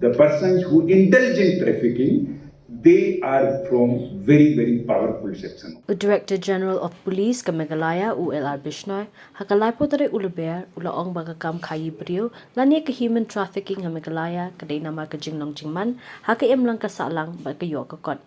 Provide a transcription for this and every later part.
The persons who indulge in trafficking, they are from very powerful section. The Director General of Police ka Meghalaya ULR Bishnoi hakalai potare ulaber ulaong bagakam khayi brio lani ka human trafficking ha Meghalaya kadai nama ka jinglong jingman haka emlang ka salang ba ka yo ka kot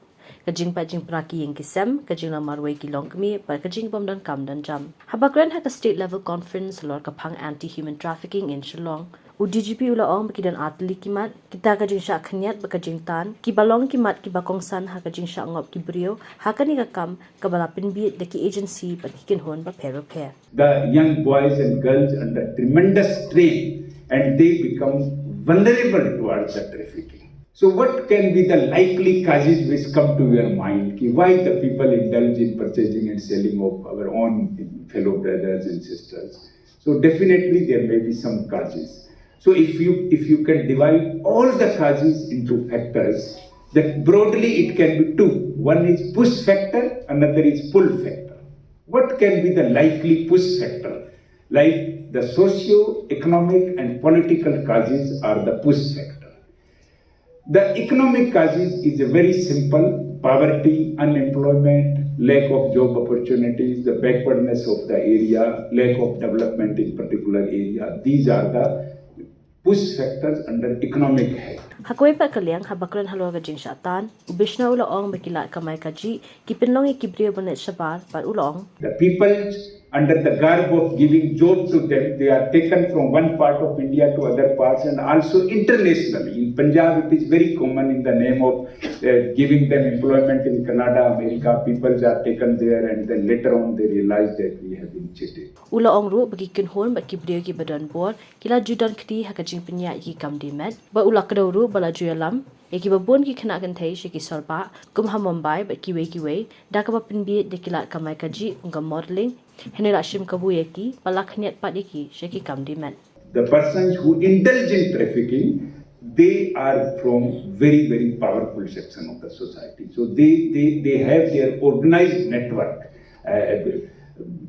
kajing pa jing praki yang kisem kajing la marway ki longkmi par kajing bom dan kam dan jam habakran ha ka state level conference lor ka phang anti human trafficking in Shillong UDGP ulaong bakidan atli kimat kita kajing sya khanyat bakajing tan ki balong kimat ki bakong san ha kajing sya ngop ki brio ha kani ka kam kabala pinbi de ki agency patikin hon ba phero phe. The young boys and girls under tremendous strain and they become vulnerable towards the trafficking. So what can be the likely causes which come to your mind? Why the people indulge in purchasing and selling of our own fellow brothers and sisters? So definitely there may be some causes. So if you can divide all the causes into factors, that broadly it can be two. One is push factor, another is pull factor. What can be the likely push factor? Like the socio-economic and political causes are the push factor. The economic causes is a very simple: poverty, unemployment, lack of job opportunities, the backwardness of the area, lack of development in particular area. These are the push factors under economic head. Hakoi pa kaliang habakran halo ga jing shatan ubishna ulaong bakila kamay kaji kipinlong ikibrio banet sabar par ulaong. The people under the garb of giving job to them, they are taken from one part of India to other parts and also internationally. In Punjab, it is very common in the name of giving them employment in Canada, America. People are taken there and then later on they realize that we have been cheated. Ulaong ru bagi kinhon ba kibrio ki badan bor kila judan kti hakajing pinya ki kamdi met ba ulakdo ru bala juyalam eki babon ki khana kan thai shi ki sorpa kumha Mumbai ba kiwe dakaba pinbi dekila kamai kaji unga modeling henera shim kabu eki palakhniat padiki sheki kamdi men. The persons who indulge in trafficking, they are from very powerful section of the society. So they have their organized network.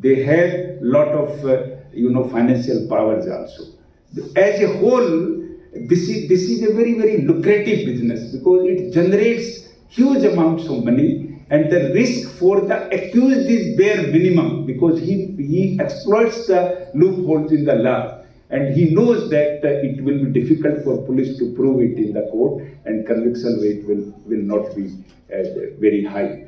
They have lot of financial powers also. As a whole, this is a very lucrative business because it generates huge amounts of money and the risk for the accused is bare minimum because he exploits the loopholes in the law and he knows that it will be difficult for police to prove it in the court and conviction rate will not be very high.